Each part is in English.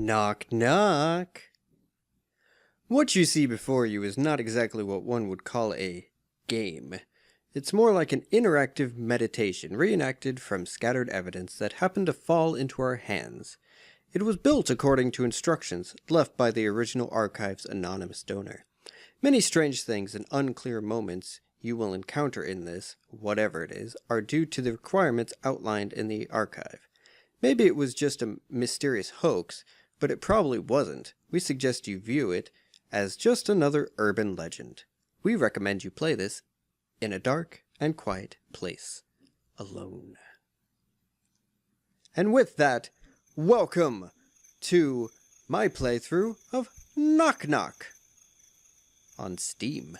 Knock, knock. What you see before you is not exactly what one would call a game. It's more like an interactive meditation reenacted from scattered evidence that happened to fall into our hands. It was built according to instructions left by the original archive's anonymous donor. Many strange things and unclear moments you will encounter in this, whatever it is, are due to the requirements outlined in the archive. Maybe it was just a mysterious hoax, but it probably wasn't. We suggest you view it as just another urban legend. We recommend you play this in a dark and quiet place, alone. And with that, welcome to my playthrough of Knock Knock on Steam.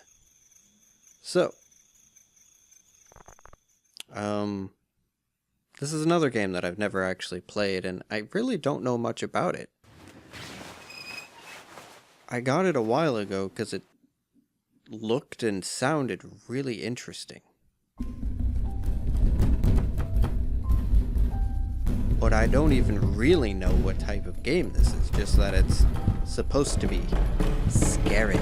So, this is another game that I've never actually played, and I really don't know much about it. I got it a while ago because it looked and sounded really interesting. But I don't even really know what type of game this is, just that it's supposed to be scary.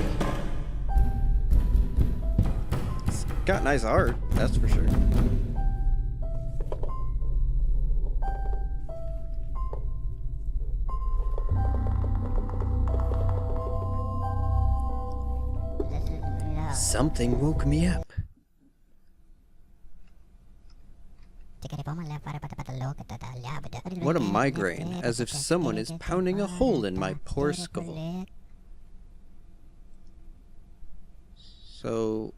It's got nice art, that's for sure. Something woke me up. What a migraine, as if someone is pounding a hole in my poor skull. So,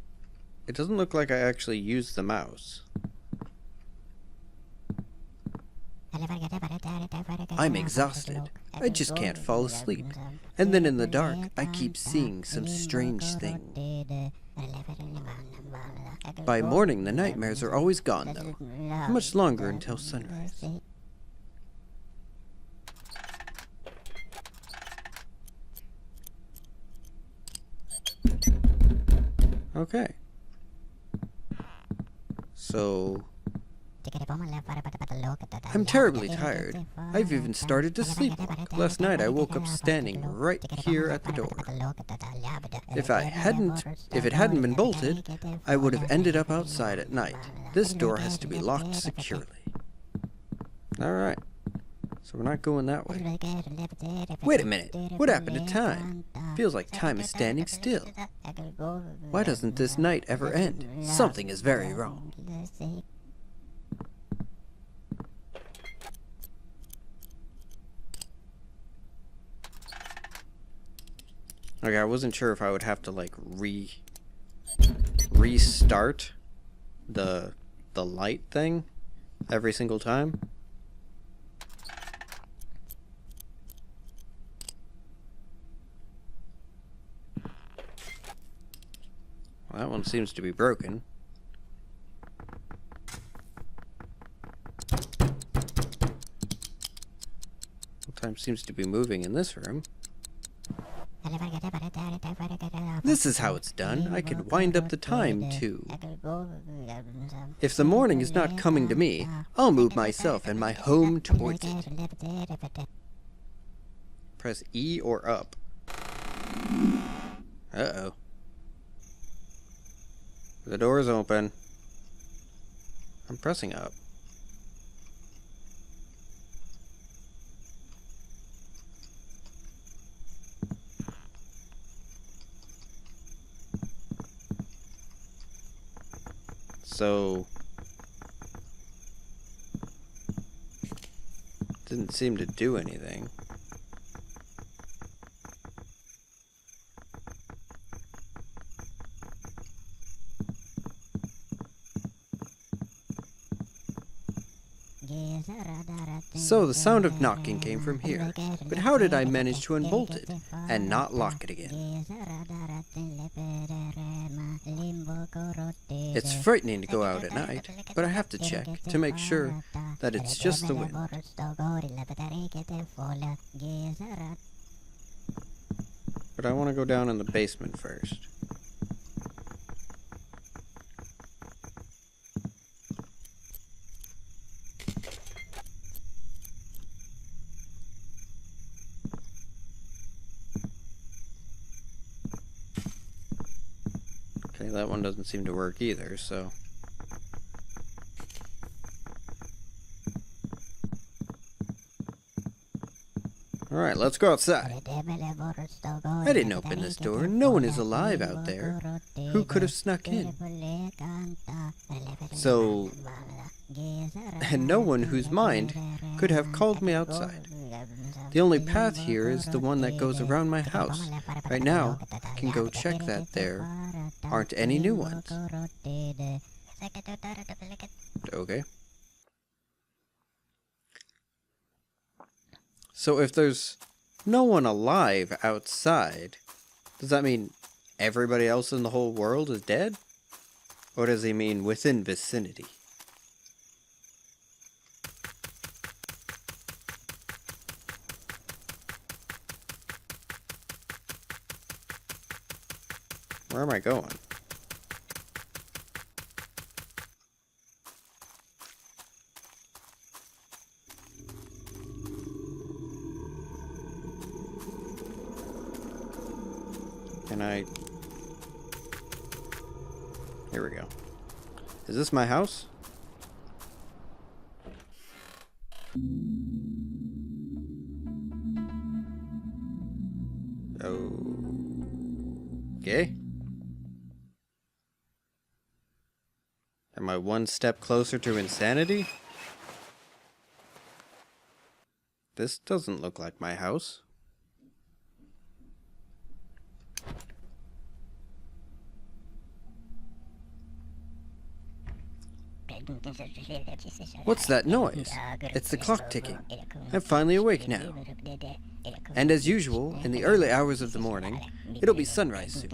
it doesn't look like I actually used the mouse. I'm exhausted. I just can't fall asleep. And then in the dark, I keep seeing some strange thing. By morning, the nightmares are always gone, though. How much longer until sunrise? Okay. So, I'm terribly tired. I've even started to sleepwalk. Last night I woke up standing right here at the door. If it hadn't been bolted, I would have ended up outside at night. This door has to be locked securely. Alright. So we're not going that way. Wait a minute. What happened to time? Feels like time is standing still. Why doesn't this night ever end? Something is very wrong. Okay, I wasn't sure if I would have to like restart the light thing every single time. Well, that one seems to be broken. Time seems to be moving in this room. This is how it's done. I could wind up the time, too. If the morning is not coming to me, I'll move myself and my home towards it. Press E or up. Uh-oh. The door is open. I'm pressing up. So, didn't seem to do anything. So the sound of knocking came from here, but how did I manage to unbolt it and not lock it again? It's frightening to go out at night, but I have to check to make sure that it's just the wind. But I want to go down in the basement first. Okay, that one doesn't seem to work either, so... Alright, let's go outside. I didn't open this door. No one is alive out there. Who could have snuck in? So... And no one whose mind could have called me outside. The only path here is the one that goes around my house. Right now, I can go check that there aren't any new ones. Okay. So if there's no one alive outside, does that mean everybody else in the whole world is dead? Or does he mean within vicinity? Where am I going? Can I... Here we go. Is this my house? Okay. Am I one step closer to insanity? This doesn't look like my house. What's that noise? It's the clock ticking. I'm finally awake now. And as usual, in the early hours of the morning, it'll be sunrise soon.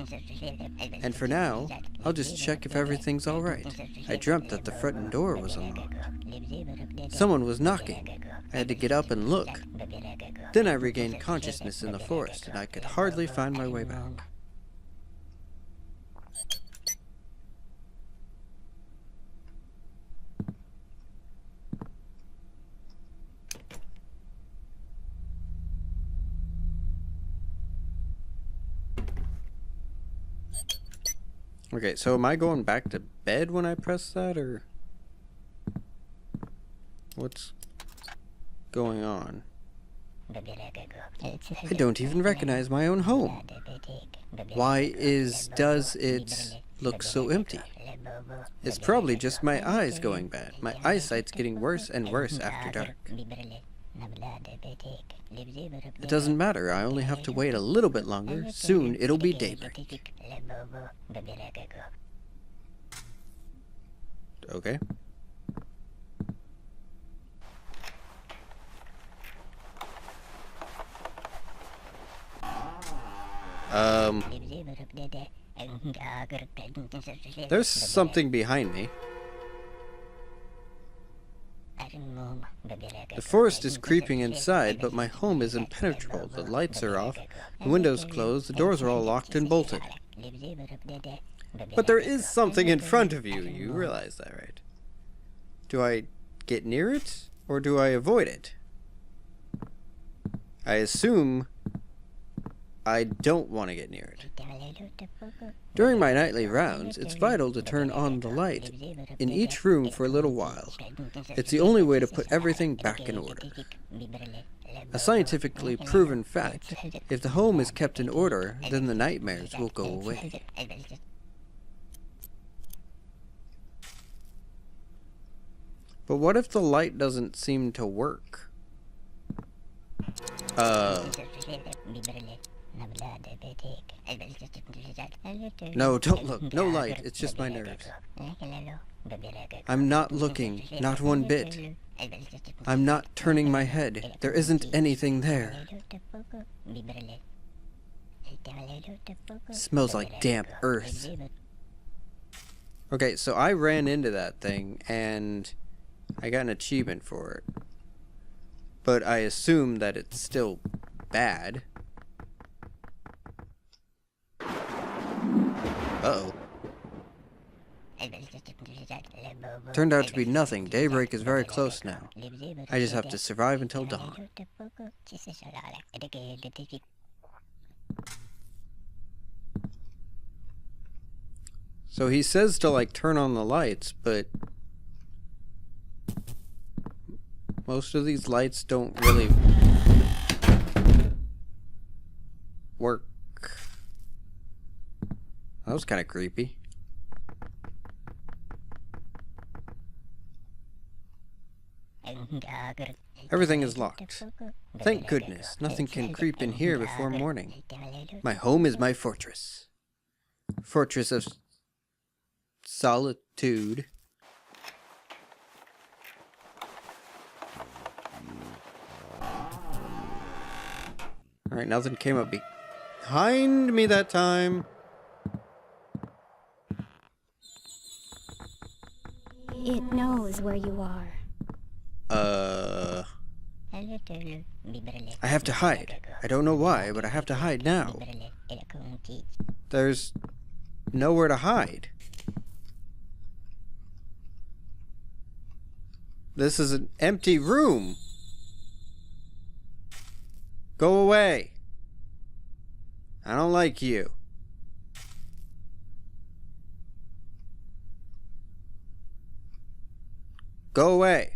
And for now, I'll just check if everything's alright. I dreamt that the front door was unlocked. Someone was knocking. I had to get up and look. Then I regained consciousness in the forest, and I could hardly find my way back. Okay, so am I going back to bed when I press that, or what's going on? I don't even recognize my own home. Why does it look so empty? It's probably just my eyes going bad. My eyesight's getting worse and worse after dark. It doesn't matter, I only have to wait a little bit longer. Soon it'll be daybreak. Okay. There's something behind me. The forest is creeping inside, but my home is impenetrable. The lights are off, the windows closed, the doors are all locked and bolted. But there is something in front of you. You realize that, right? Do I get near it, or do I avoid it? I assume I don't want to get near it. During my nightly rounds, it's vital to turn on the light in each room for a little while. It's the only way to put everything back in order. A scientifically proven fact. If the home is kept in order, then the nightmares will go away. But what if the light doesn't seem to work? No, don't look. No light. It's just my nerves. I'm not looking. Not one bit. I'm not turning my head. There isn't anything there. Smells like damp earth. Okay, so I ran into that thing, and I got an achievement for it. But I assume that it's still bad. Uh-oh. Turned out to be nothing. Daybreak is very close now. I just have to survive until dawn. So he says to, like, turn on the lights, but most of these lights don't really work. That was kind of creepy. Everything is locked. Thank goodness, nothing can creep in here before morning. My home is my fortress. Fortress of solitude. Alright, nothing came up behind me that time. It knows where you are. I have to hide. I don't know why, but I have to hide now. There's nowhere to hide. This is an empty room. Go away. I don't like you. Go away.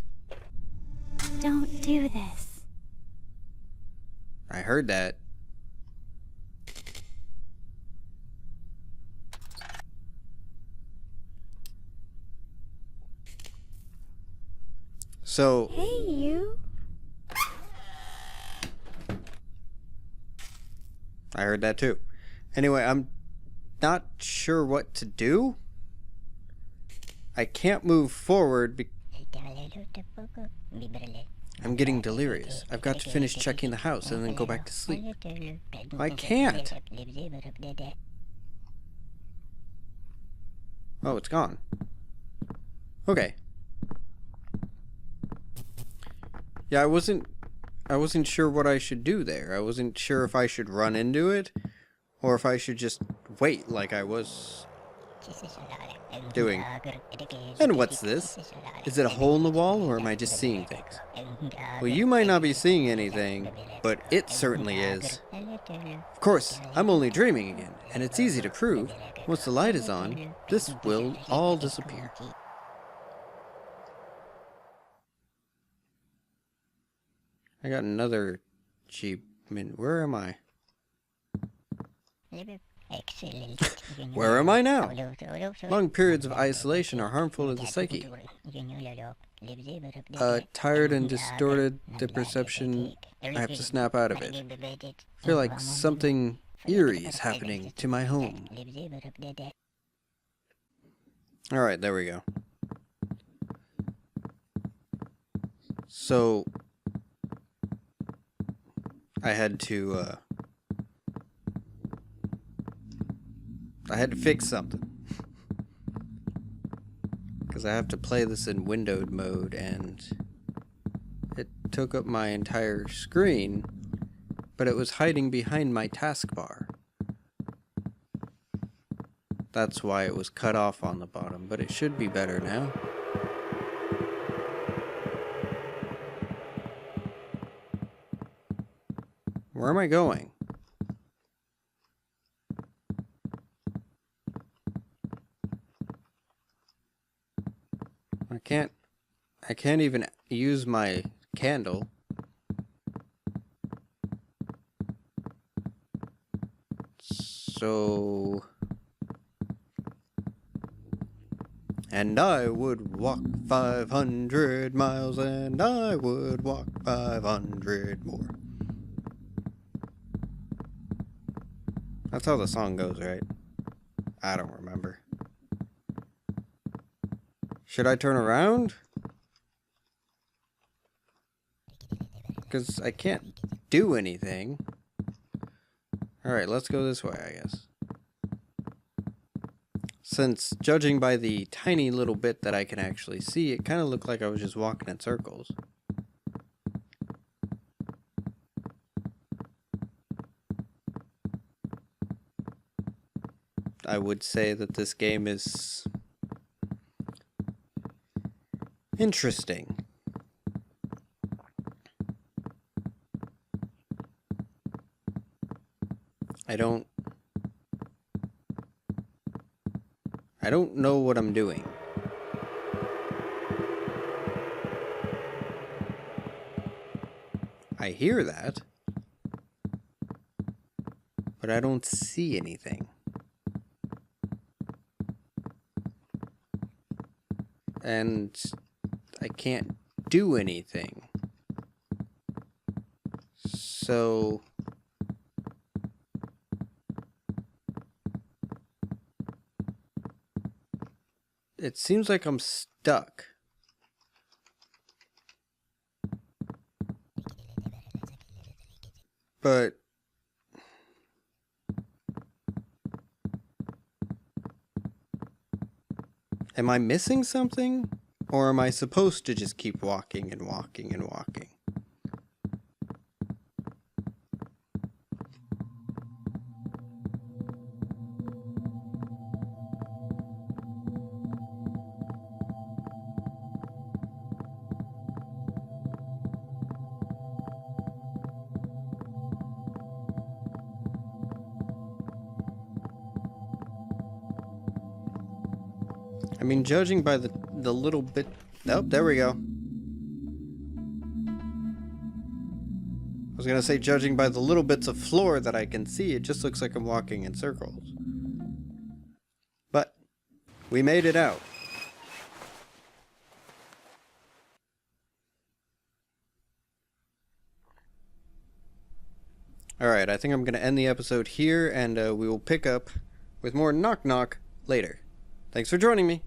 Don't do this. I heard that. So... Hey, you. I heard that too. Anyway, I'm not sure what to do. I can't move forward I'm getting delirious. I've got to finish checking the house and then go back to sleep. I can't. Oh, it's gone. Okay. Yeah, I wasn't sure what I should do there. I wasn't sure if I should run into it or if I should just wait like I was doing. And what's this? Is it a hole in the wall, or am I just seeing things? Well, you might not be seeing anything, but it certainly is. Of course, I'm only dreaming again, and it's easy to prove. Once the light is on, this will all disappear. I got another achievement. Where am I? Where am I now? Long periods of isolation are harmful to the psyche. Tired and distorted the perception. I have to snap out of it. I feel like something eerie is happening to my home. Alright, there we go. So I had to fix something. Because I have to play this in windowed mode, and it took up my entire screen, but it was hiding behind my taskbar. That's why it was cut off on the bottom, but it should be better now. Where am I going? I can't even use my candle. So... And I would walk 500 miles, and I would walk 500 more. That's how the song goes, right? I don't remember. Should I turn around? Because I can't do anything. Alright, let's go this way, I guess. Since, judging by the tiny little bit that I can actually see, it kind of looked like I was just walking in circles. I would say that this game is interesting. I don't know what I'm doing. I hear that, but I don't see anything. And I can't do anything. So it seems like I'm stuck. But am I missing something? Or am I supposed to just keep walking and walking and walking? I mean, judging by the little bit... Oh, there we go. I was gonna say, judging by the little bits of floor that I can see, it just looks like I'm walking in circles. But we made it out. Alright, I think I'm gonna end the episode here, and we will pick up with more Knock Knock later. Thanks for joining me.